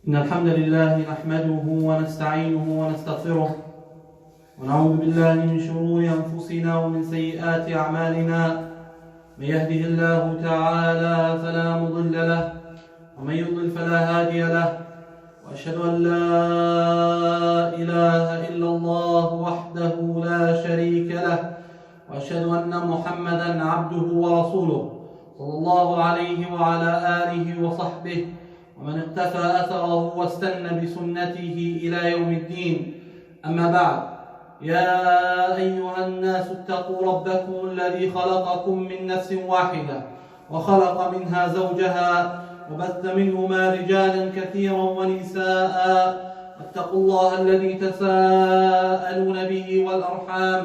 إن الحمد لله نحمده ونستعينه ونستغفره ونعوذ بالله من شرور أنفسنا ومن سيئات أعمالنا. من يهده الله تعالى فلا مضل له ومن يضلل فلا هادي له، وأشهد أن لا إله إلا الله وحده لا شريك له، وأشهد أن محمدا عبده ورسوله صلى الله عليه وعلى آله وصحبه ومن اقتفى أثره واستنى بسنته إلى يوم الدين. أما بعد، يا أيها الناس اتقوا ربكم الذي خلقكم من نفس واحدة وخلق منها زوجها وبث منهما رجالا كثيرا ونساء، واتقوا الله الذي تساءلون به والأرحام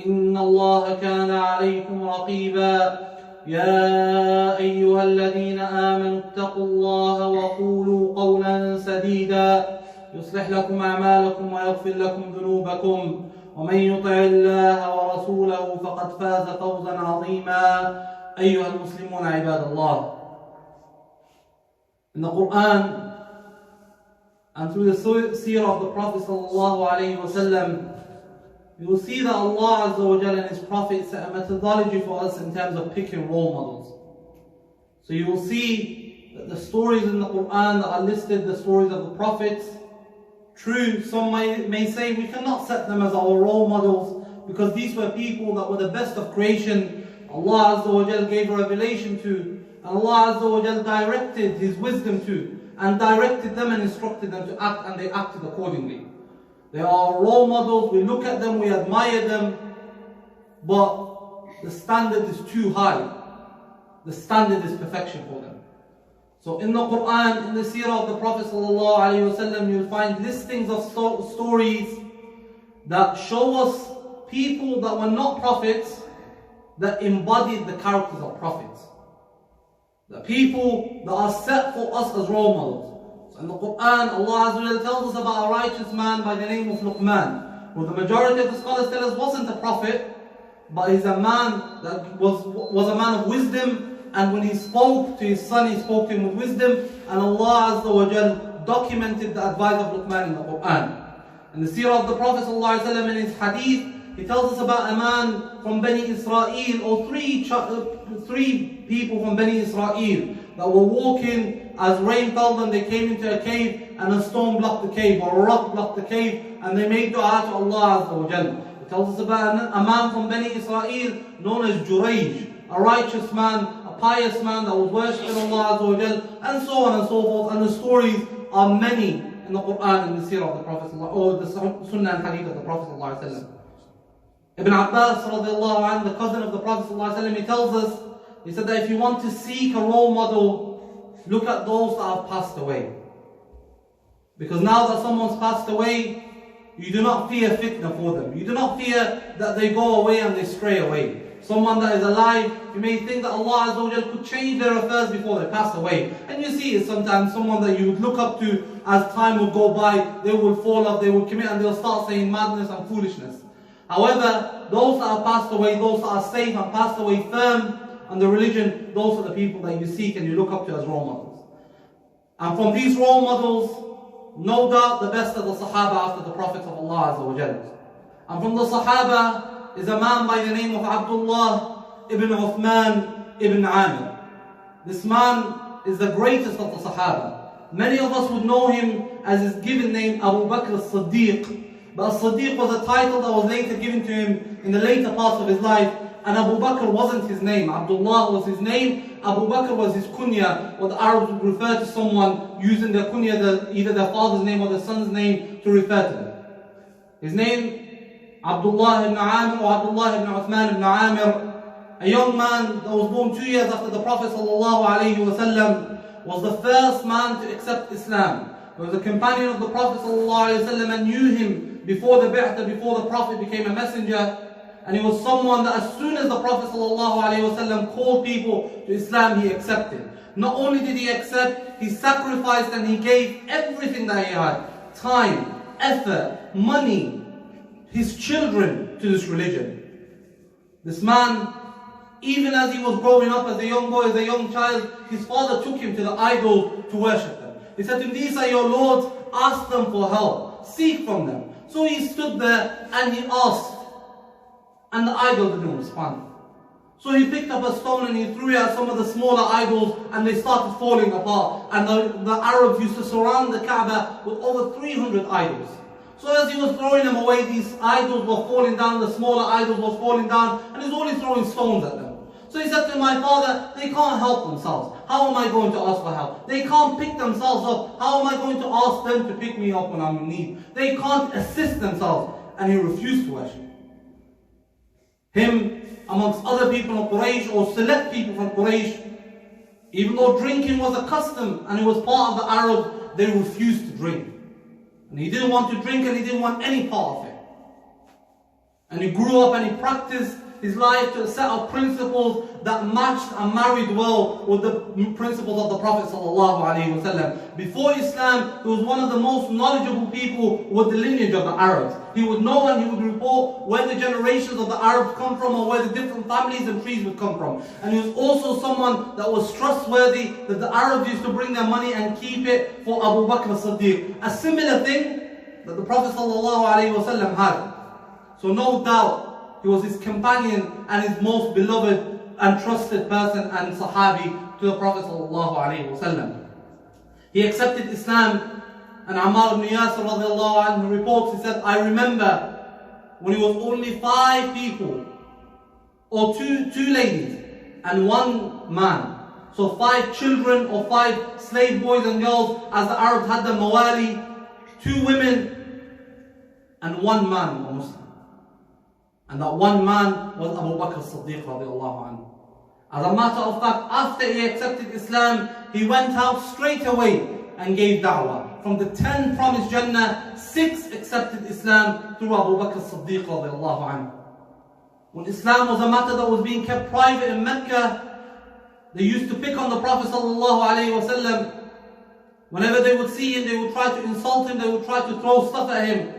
إن الله كان عليكم رقيبا. يا أيها الذين آمنوا اتقوا الله وقولوا قولا سديدا يصلح لكم أعمالكم ويغفر لكم ذنوبكم، ومن يطع الله ورسوله فقد فاز فوزا عظيما. أيها المسلمون عباد الله, in the Quran and through the seerah of the Prophet sallallahu alaihi wasallam, you will see that Allah Azza wa Jalla and His Prophet set a methodology for us in terms of picking role models. So you will see that the stories in the Quran that are listed, the stories of the Prophets, true, some may say we cannot set them as our role models because these were people that were the best of creation. Allah Azza wa Jalla gave a revelation to, and Allah Azza wa Jalla directed His wisdom to, and directed them and instructed them to act, and they acted accordingly. They are role models, we look at them, we admire them, but the standard is too high. The standard is perfection for them. So in the Quran, in the seerah of the Prophet ﷺ, you'll find listings of stories that show us people that were not prophets that embodied the characters of prophets. The people that are set for us as role models. In the Quran, Allah Azza wa Jalla tells us about a righteous man by the name of Luqman, who the majority of the scholars tell us wasn't a prophet, but he's a man that was a man of wisdom, and when he spoke to his son, he spoke to him with wisdom, and Allah Azza wa Jalla documented the advice of Luqman in the Quran. In the seerah of the Prophet ﷺ, in his hadith, he tells us about a man from Bani Israel, or three people from Bani Israel that were walking. As rain fell, then they came into a cave, and a stone blocked the cave, or a rock blocked the cave, and they made dua to Allah Azza wa Jalla. It tells us about a man from Bani Israel known as Jurayj, a righteous man, a pious man that was worshipping Allah Azza wa Jalla, and so on and so forth. And the stories are many in the Quran and the seerah of the Prophet, or the Sunnah and Hadith of the Prophet. Ibn Abbas radiallahu anhu, the cousin of the Prophet, he tells us, he said that if you want to seek a role model, look at those that have passed away. Because now that someone's passed away, you do not fear fitna for them. You do not fear that they go away and they stray away. Someone that is alive, you may think that Allah Azza wa Jalla could change their affairs before they pass away. And you see it sometimes, someone that you would look up to, as time would go by, they will fall off, they will commit, and they'll start saying madness and foolishness. However, those that have passed away, those that are safe and passed away firm on the religion, those are the people that you seek and you look up to as role models. And from these role models, no doubt the best of the Sahaba after the Prophets of Allah Azza wa Jalla. And from the Sahaba is a man by the name of Abdullah ibn Uthman ibn Amir. This man is the greatest of the Sahaba. Many of us would know him as his given name Abu BAKR AL SIDDIQ. But As-Siddiq was a title that was later given to him in the later parts of his life. And Abu Bakr wasn't his name. Abdullah was his name. Abu Bakr was his kunya, or the Arabs would refer to someone using their kunya, either their father's name or their son's name, to refer to them. His name, Abdullah ibn Amir, or Abdullah ibn Uthman ibn Amir, a young man that was born 2 years after the Prophet ﷺ, was the first man to accept Islam. He was a companion of the Prophet ﷺ and knew him before the Bi'tah, before the Prophet became a messenger. And he was someone that as soon as the Prophet ﷺ called people to Islam, he accepted. Not only did he accept, he sacrificed and he gave everything that he had. Time, effort, money, his children to this religion. This man, even as he was growing up as a young boy, as a young child, his father took him to the idols to worship them. He said to him, these are your lords, ask them for help, seek from them. So he stood there and he asked, and the idol didn't respond. So he picked up a stone and he threw it at some of the smaller idols, and they started falling apart. And the Arabs used to surround the Kaaba with over 300 idols. So as he was throwing them away, these idols were falling down, the smaller idols were falling down, and he was only throwing stones at them. So he said to my father, they can't help themselves. How am I going to ask for help? They can't pick themselves up. How am I going to ask them to pick me up when I'm in need? They can't assist themselves. And he refused to worship. Him, amongst other people of Quraysh, or select people from Quraysh, even though drinking was a custom and it was part of the Arabs, they refused to drink. And he didn't want to drink and he didn't want any part of it. And he grew up and he practiced his life to a set of principles that matched and married well with the principles of the Prophet ﷺ. Before Islam, he was one of the most knowledgeable people with the lineage of the Arabs. He would know and he would report where the generations of the Arabs come from, or where the different families and trees would come from. And he was also someone that was trustworthy, that the Arabs used to bring their money and keep it for Abu Bakr as Siddiq. A similar thing that the Prophet ﷺ had. So no doubt, he was his companion and his most beloved and trusted person and Sahabi to the Prophet ﷺ. He accepted Islam, and Ammar ibn Yasir radiallahu anhu reports, he said, I remember when he was only 5 people, or two ladies and 1 man. So 5 children or 5 slave boys and girls, as the Arabs had them, mawali, 2 women and 1 man, a Muslim. And that 1 man was Abu Bakr as-Siddiq radiallahu anhu. As a matter of fact, after he accepted Islam, he went out straight away and gave da'wah. From the 10 promised Jannah, 6 accepted Islam through Abu Bakr as-Siddiq radiallahu anhu. When Islam was a matter that was being kept private in Mecca, they used to pick on the Prophet sallallahu alaihi wasallam. Whenever they would see him, they would try to insult him, they would try to throw stuff at him.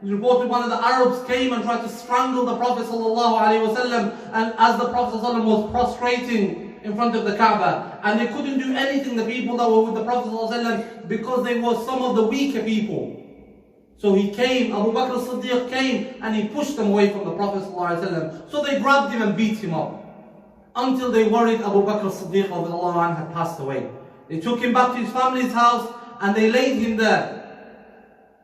It was reported one of the Arabs came and tried to strangle the Prophet ﷺ, and as the Prophet ﷺ was prostrating in front of the Kaaba, and they couldn't do anything, the people that were with the Prophet ﷺ, because they were some of the weaker people. So he came, Abu Bakr as-Siddiq came, and he pushed them away from the Prophet ﷺ. So they grabbed him and beat him up, until they worried Abu Bakr as-Siddiq had passed away. They took him back to his family's house, and they laid him there.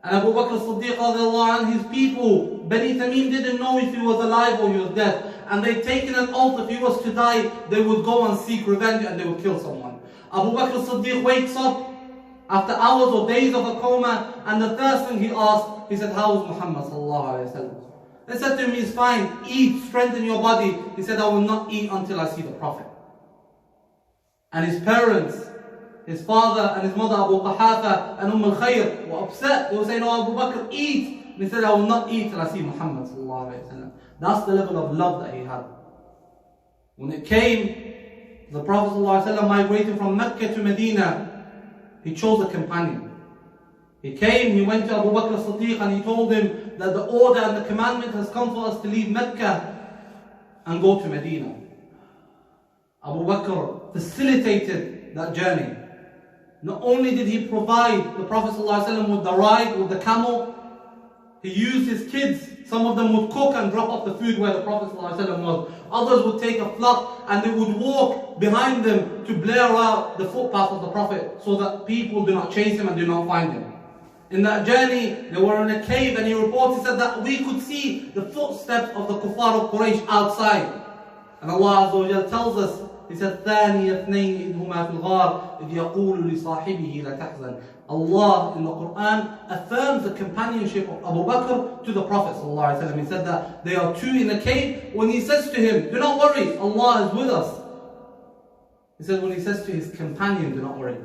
And Abu Bakr as-Siddiq and his people, Bani Tamim, didn't know if he was alive or he was dead. And they'd taken an oath, if he was to die, they would go and seek revenge and they would kill someone. Abu Bakr as-Siddiq wakes up after hours or days of a coma, and the first thing he asked, he said, how is Muhammad sallallahu alayhi wa sallam? They said to him, he's fine, eat, strengthen your body. He said, I will not eat until I see the Prophet. And his parents, his father and his mother, Abu Qahafa and al-Khayr, were upset. They were saying, oh, Abu Bakr, eat. And he said, I will not eat till I see Muhammad sallallahu alayhi wa sallam. That's the level of love that he had. When it came, the Prophet sallallahu alayhi wa sallam migrated from Mecca to Medina. He chose a companion. He came, he went to Abu Bakr as-Siddiq and he told him that the order and the commandment has come for us to leave Mecca and go to Medina. Abu Bakr facilitated that journey. Not only did he provide the Prophet ﷺ with the ride, with the camel, he used his kids. Some of them would cook and drop off the food where the Prophet ﷺ was. Others would take a flock and they would walk behind them to blare out the footpath of the Prophet so that people do not chase him and do not find him. In that journey, they were in a cave, and he said that we could see the footsteps of the kuffar of Quraysh outside. And Allah Azza wa Jalla tells us, he said, ثاني اثنين إذ هما في الغار إذ يقول لصاحبه لا تحزن. Allah in the Quran affirms the companionship of Abu Bakr to the Prophet ﷺ. He said that they are 2 in a cave. When he says to him, do not worry, Allah is with us. He said when he says to his companion, do not worry.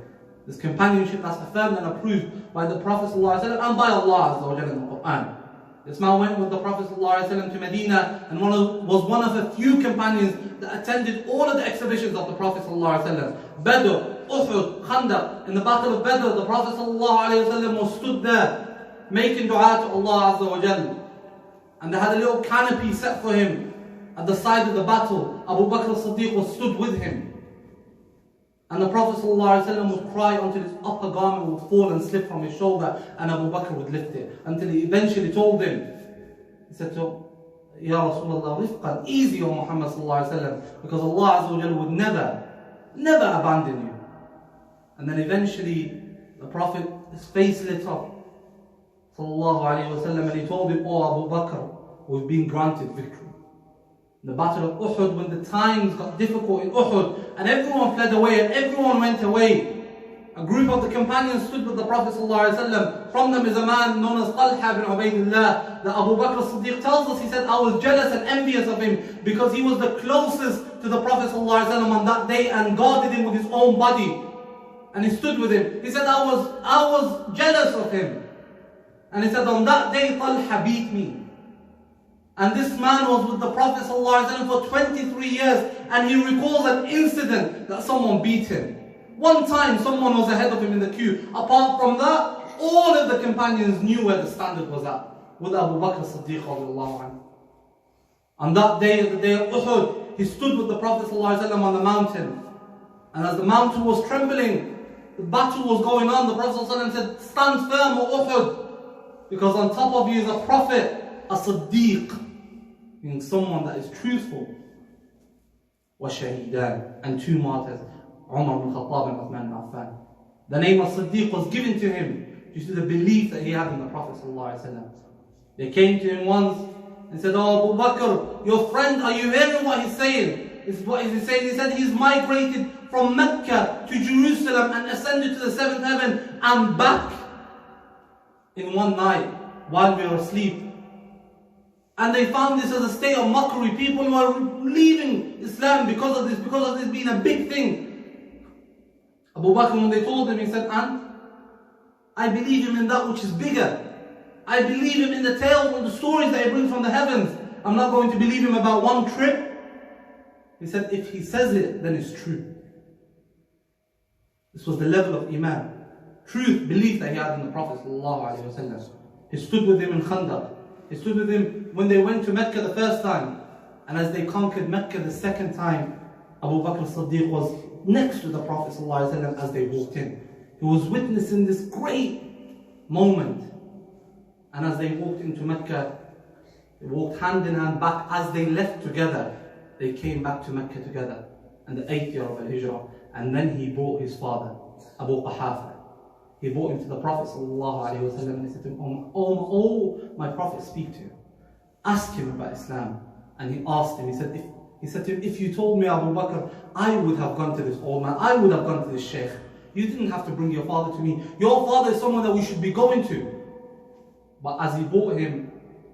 This companionship that's affirmed and approved by the Prophet ﷺ and by Allah Azza wa Jalla in the Quran. This man went with the Prophet ﷺ to Medina and was one of a few companions that attended all of the exhibitions of the Prophet ﷺ. Badr, Uhud, Khandaq. In the battle of Badr, the Prophet ﷺ was stood there making dua to Allah Azza wa Jalla. And they had a little canopy set for him at the side of the battle. Abu Bakr as-Siddiq was stood with him. And the Prophet ﷺ would cry until his upper garment would fall and slip from his shoulder, and Abu Bakr would lift it, until he eventually told him, he said to him, Ya Rasulullah, rifqan, easy on Muhammad ﷺ, because Allah Azza wa Jalla would never abandon you. And then eventually the Prophet, his face lit up, sallallahu alayhi wa sallam, and he told him, oh Abu Bakr, we've been granted victory. The battle of Uhud, when the times got difficult in Uhud, and everyone fled away and everyone went away, a group of the companions stood with the Prophet ﷺ. From them is a man known as Talha bin Ubaidillah. The Abu Bakr Siddiq tells us, he said, I was jealous and envious of him because he was the closest to the Prophet ﷺ on that day and guarded him with his own body. And he stood with him. He said, I was jealous of him. And he said, on that day Talha beat me. And this man was with the Prophet ﷺ for 23 years, and he recalls an incident that someone beat him. One time someone was ahead of him in the queue. Apart from that, all of the companions knew where the standard was at, with Abu Bakr Siddiq radiallahu anhu. On that day, the day of Uhud, he stood with the Prophet ﷺ on the mountain. And as the mountain was trembling, the battle was going on, the Prophet ﷺ said, stand firm, O Uhud, because on top of you is a Prophet, a Siddiq, meaning someone that is truthful. وَشَهِيدًا, and two martyrs, Umar bin Khattab and Uthman bin Affan. The name of Siddiq was given to him due to the belief that he had in the Prophet ﷺ. They came to him once and said, oh Abu Bakr, your friend, are you hearing what he's saying? What is he saying? He said he's migrated from Mecca to Jerusalem and ascended to the seventh heaven and back in one night while we were asleep. And they found this as a state of mockery. People were leaving Islam because of this being a big thing. Abu Bakr, when they told him, he said, and I believe him in that which is bigger. I believe him in the tales and the stories that he brings from the heavens. I'm not going to believe him about one trip. He said, if he says it, then it's true. This was the level of Iman. Truth, belief that he had in the Prophet ﷺ. He stood with him in Khandaq. He stood with him when they went to Mecca the first time. And as they conquered Mecca the second time, Abu Bakr Siddiq was next to the Prophet ﷺ as they walked in. He was witnessing this great moment. And as they walked into Mecca, they walked hand in hand back. As they left together, they came back to Mecca together. And the 8th year of Al-Hijrah. And then he brought his father, Abu Quhafa. He brought him to the Prophet ﷺ and he said to him, oh my Prophet, speak to him. Ask him about Islam. And he asked him, he said to him, if you told me, Abu Bakr, I would have gone to this old man, I would have gone to this sheikh. You didn't have to bring your father to me. Your father is someone that we should be going to. But as he brought him,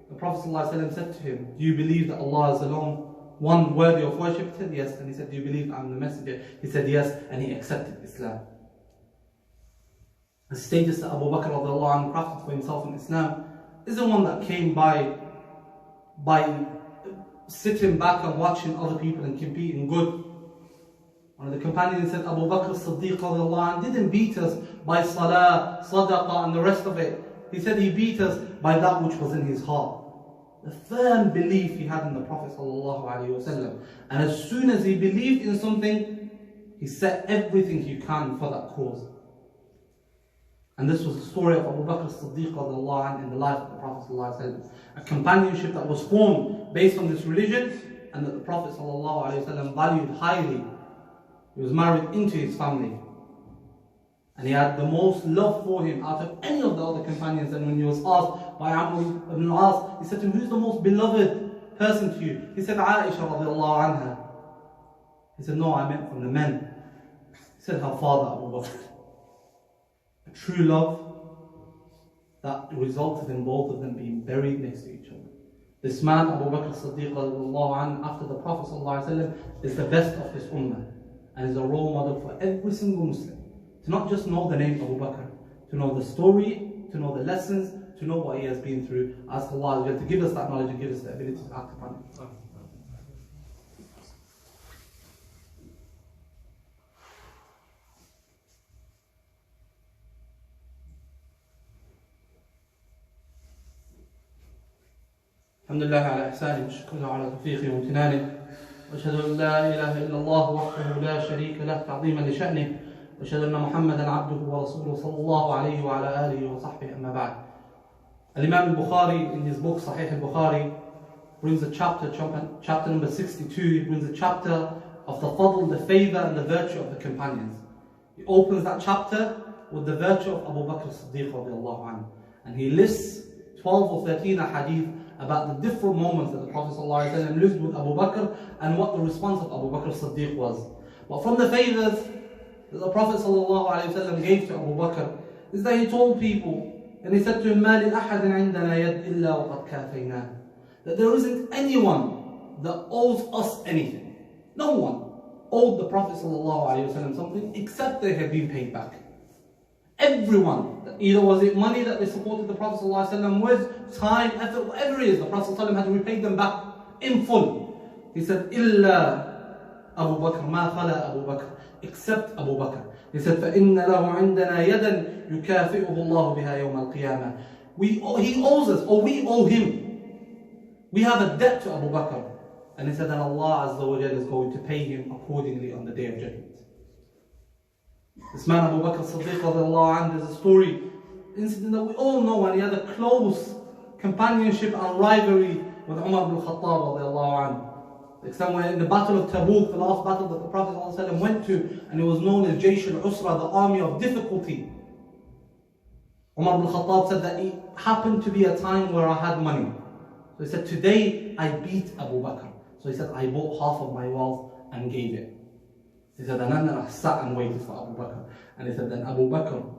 the Prophet ﷺ said to him, do you believe that Allah is alone, one worthy of worship? He said yes. And he said, do you believe I'm the messenger? He said yes, and he accepted Islam. The status that Abu Bakr crafted for himself in Islam isn't one that came by sitting back and watching other people and competing good. One of the companions said, Abu Bakr Siddiq didn't beat us by salah, sadaqah and the rest of it. He said he beat us by that which was in his heart. The firm belief he had in the Prophet ﷺ. And as soon as he believed in something, he set everything he can for that cause. And this was the story of Abu Bakr Siddiq in the life of the Prophet ﷺ. A companionship that was formed based on this religion and that the Prophet ﷺ valued highly. He was married into his family. And he had the most love for him out of any of the other companions. And when he was asked by Amr ibn al-As, he said to him, who's the most beloved person to you? He said, Aisha radiallahu anha. He said, no, I meant from the men. He said, her father, Abu Bakr. A true love that resulted in both of them being buried next to each other. This man, Abu Bakr Siddiq radiallahu anhu, after the Prophet ﷺ, is the best of his ummah and is a role model for every single Muslim. To not just know the name Abu Bakr, to know the story, to know the lessons, to know what he has been through. Ask Allah to give us that knowledge and give us the ability to act upon it. الحمد لله على إحسانه وشكره على توفيقه وامتنانه وأشهد أن لا إله إلا الله وحده لا شريك له تعظيما لشأنه وأشهد أن محمدا عبده ورسوله صلى الله عليه وعلى آله وصحبه أما بعد. Al-Imam al-Bukhari in his book Sahih al-Bukhari brings a chapter number 62. He brings a chapter of the fadl, the favor and the virtue of the companions. He opens that chapter with the virtue of Abu Bakr as-Siddiq radiallahu anhu, and he lists 12 or 13 hadith about the different moments that the Prophet ﷺ lived with Abu Bakr and what the response of Abu Bakr as-Siddiq was. But from the favors that the Prophet ﷺ gave to Abu Bakr is that he told people, and he said to him, مَا لِأَحَدٍ عِنْدَنَا يَدْ إِلَّا وَقَدْ كَافَيْنَاهُ, that there isn't anyone that owes us anything. No one owed the Prophet ﷺ something except they had been paid back. Everyone, either was it money that they supported the Prophet ﷺ with, time, effort, whatever it is, the Prophet ﷺ had to repay them back in full. He said, إِلَّا Abu Bakr, مَا خَلَى Abu Bakr, except Abu Bakr. He said, فَإِنَّ لَهُ عِنْدَنَا يَدًا يُكَافِئُهُ اللَّهُ بِهَا يَوْمَ الْقِيَامَةِ. He owes us, or we owe him. We have a debt to Abu Bakr. And he said that Allah Azza wa Jalla is going to pay him accordingly on the Day of Judgment. This man Abu Bakr as-Siddiq radiallahu anhu, there's a story, incident that we all know, and he had a close companionship and rivalry with Umar ibn Khattab radiallahu anhu. Somewhere in the Battle of Tabuk, the last battle that the Prophet ﷺ went to, and it was known as Jaysh al-Usra, the army of difficulty. Umar ibn Khattab said that it happened to be a time where I had money. So he said, today I beat Abu Bakr. So he said, I bought half of my wealth and gave it. He said, and then I sat and waited for Abu Bakr. And he said, then Abu Bakr,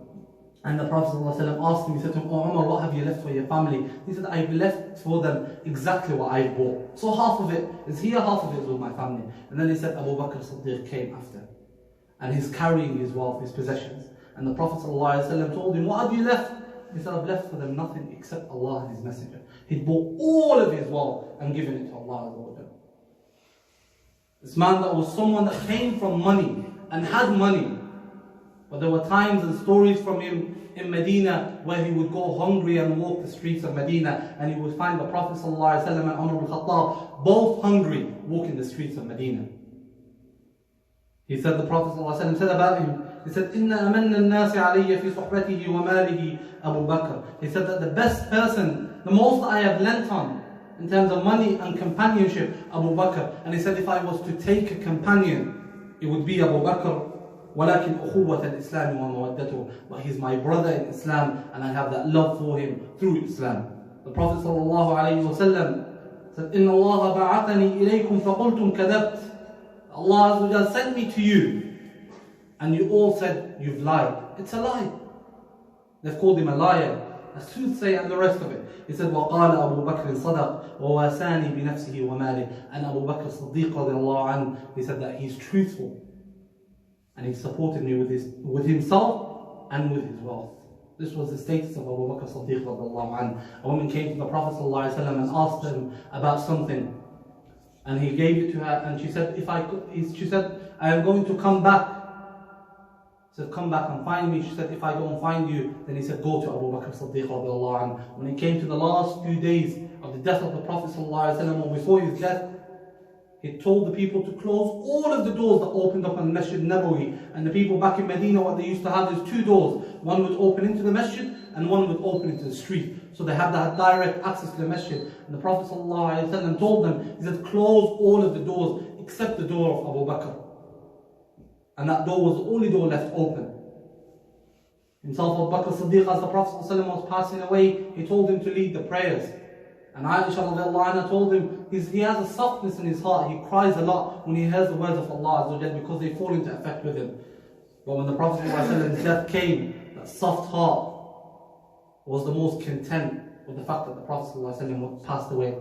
and the Prophet ﷺ asked him, he said to him, oh Umar, what have you left for your family? He said, I've left for them exactly what I bought. So half of it is here, half of it is with my family. And then he said, Abu Bakr as-Siddiq came after. And he's carrying his wealth, his possessions. And the Prophet ﷺ told him, what have you left? He said, I've left for them nothing except Allah and His Messenger. He'd bought all of his wealth and given it to Allah. This man that was someone that came from money and had money. But there were times and stories from him in Medina where he would go hungry and walk the streets of Medina, and he would find the Prophet ﷺ and Umar ibn Khattab both hungry walking the streets of Medina. He said, the Prophet ﷺ said about him, he said, إِنَّ أَمَنَّ النَّاسِ عَلَيَّ فِي صُحْبَتِهِ وَمَالِهِ Abu Bakr. He said that the best person, the most I have lent on in terms of money and companionship, Abu Bakr. And he said, if I was to take a companion, it would be Abu Bakr. وَلَكِنْ أُخُوَّةَ الْإِسْلَامِ وَمَوَدَّتُهُ. But he's my brother in Islam, and I have that love for him through Islam. The Prophet ﷺ said, إِنَّ اللَّهَ بَعَثَنِي إِلَيْكُمْ فَقُلْتُمْ كَذَبْتَ. Allah Azza wa Jalla sent me to you, and you all said, you've lied. It's a lie. They've called him a liar, a soothsayer, and the rest of it. He said, وَقَالَ أَبُو بَكْرٍ صَدَقْ وَوَاسَانِي بِنَفْسِهِ وَمَالِهِ. And Abu Bakr as-Siddiq radiallahu anhu, he said that he's truthful. And he supported me with himself and with his wealth. This was the status of Abu Bakr as-Siddiq radiallahu anhu. A woman came to the Prophet ﷺ and asked him about something. And he gave it to her, and she said, she said, I am going to come back. He said, come back and find me. She said, if I don't find you, then he said, go to Abu Bakr as-Siddiq radiallahu anhu. When he came to the last few days of the death of the Prophet ﷺ, or before his death, he told the people to close all of the doors that opened up on the Masjid Nabawi. And the people back in Medina, what they used to have is two doors. One would open into the Masjid, and one would open into the street. So they had that direct access to the Masjid. And the Prophet ﷺ told them, he said, close all of the doors except the door of Abu Bakr. And that door was the only door left open. Himself, Abu Bakr as-Siddiq, as the Prophet ﷺ was passing away, he told him to lead the prayers. And Aisha radiallahu anha told him, he has a softness in his heart. He cries a lot when he hears the words of Allah Azza wa Jalla, because they fall into effect with him. But when the Prophet ﷺ's death came, that soft heart was the most content with the fact that the Prophet ﷺ passed away.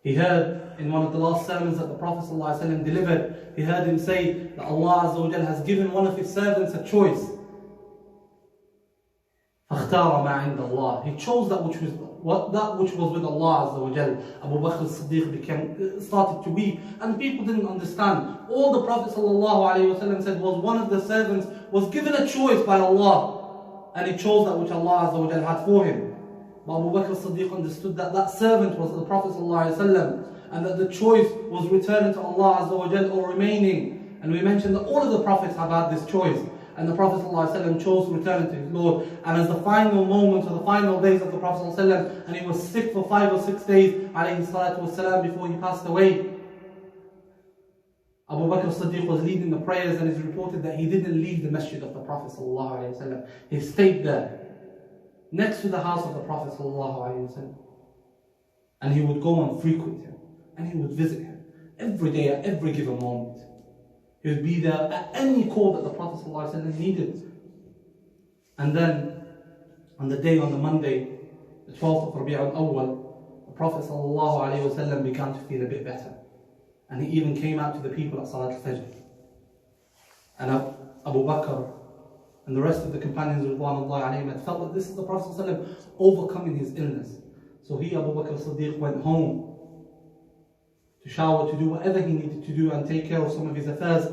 He heard in one of the last sermons that the Prophet ﷺ delivered, he heard him say that Allah Azza wa Jalla has given one of his servants a choice. فَاخْتَارَ مَا عِنْدَ اللَّهِ. He chose that which was with Allah Azza wa Jalla. Abu Bakr as-Siddiq started to weep, and people didn't understand. All the Prophet ﷺ said was one of the servants was given a choice by Allah, and he chose that which Allah Azza wa Jalla had for him. But Abu Bakr as-Siddiq understood that that servant was the Prophet ﷺ, and that the choice was returning to Allah Azza wa Jal or remaining. And we mentioned that all of the Prophets have had this choice. And the Prophet ﷺ chose to return to his Lord. And as the final moments or the final days of the Prophet ﷺ, and he was sick for 5 or 6 days, alayhi salatu wasalam, before he passed away, Abu Bakr as-Siddiq was leading the prayers, and it's reported that he didn't leave the Masjid of the Prophet ﷺ. He stayed there, next to the house of the Prophet ﷺ. And he would go and frequent him, and he would visit him every day at every given moment. He would be there at any call that the Prophet ﷺ needed. And then, on the Monday, the 12th of Rabi' al-Awwal, the Prophet ﷺ began to feel a bit better. And he even came out to the people at Salat al-Fajr. And Abu Bakr and the rest of the companions Ridwanullahi alayhim had felt that this is the Prophet ﷺ overcoming his illness. So he, Abu Bakr as-Siddiq, went home to shower, to do whatever he needed to do and take care of some of his affairs.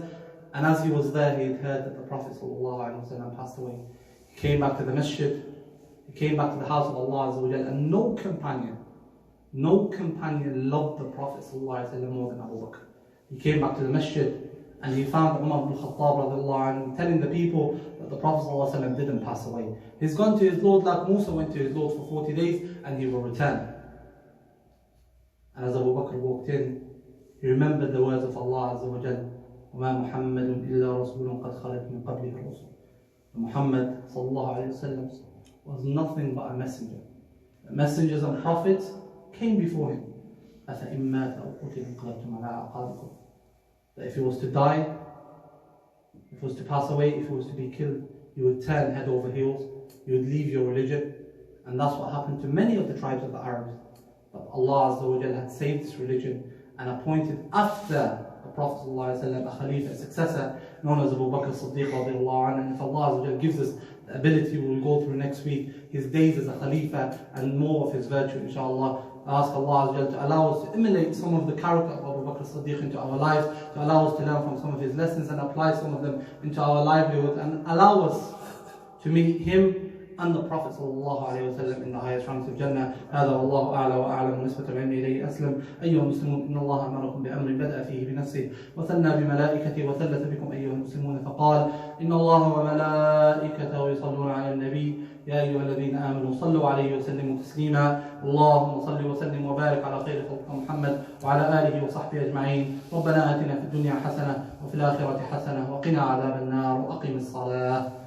And as he was there, he had heard that the Prophet ﷺ passed away. He came back to the Masjid, he came back to the house of Allah Azza wa Jal, and no companion loved the Prophet ﷺ more than Abu Bakr. He came back to the Masjid and he found Umar ibn Khattab telling the people that the Prophet ﷺ didn't pass away. He's gone to his Lord like Musa went to his Lord for 40 days and he will return. And as Abu Bakr walked in, he remembered the words of Allah Azza wa Jal, وَمَا مُحَمَّدٌ إِلَّا رَسُولٌ قَدْ خَلَتْ مِنْ قَبْلِهِ الرُّسُلُ. Muhammad sallallahu alayhi wa sallam was nothing but a messenger. The messengers and prophets came before him. أَفَإِن مَّاتَ أَوْ قُتِلَ انقَلَبْتُمْ عَلَىٰ أَعْقَابِكُمْ. That if he was to die, if he was to pass away, if he was to be killed, you would turn head over heels, you would leave your religion. And that's what happened to many of the tribes of the Arabs. But Allah Azza wa Jal had saved this religion and appointed after the Prophet ﷺ a Khalifa, a successor, known as Abu Bakr as-Siddiq radiallahu anhu. And if Allah Azza wa Jal gives us the ability, we will go through next week his days as a Khalifa and more of his virtue, inshallah. I ask Allah Azza wa Jal to allow us to emulate some of the character of Abu Bakr as-Siddiq into our lives, to allow us to learn from some of his lessons and apply some of them into our livelihood, and allow us to meet him and the Prophet ﷺ in the highest ranks of Jannah. هذا والله أعلى وأعلم ونسبة العلم إليه أسلم. أيها المسلمون إن الله أمركم بأمر بدأ فيه بنفسه وثنى بملائكته وثلث بكم أيها المسلمون فقال إن الله وملائكته يصلون على النبي يا أيها الذين آمنوا صلوا عليه وسلموا تسليما. اللهم صل وسلم وبارك على خير خلق محمد وعلى آله وصحبه أجمعين. ربنا آتنا في الدنيا حسنة وفي الآخرة حسنة وقنا عذاب النار وأقم الصلاة.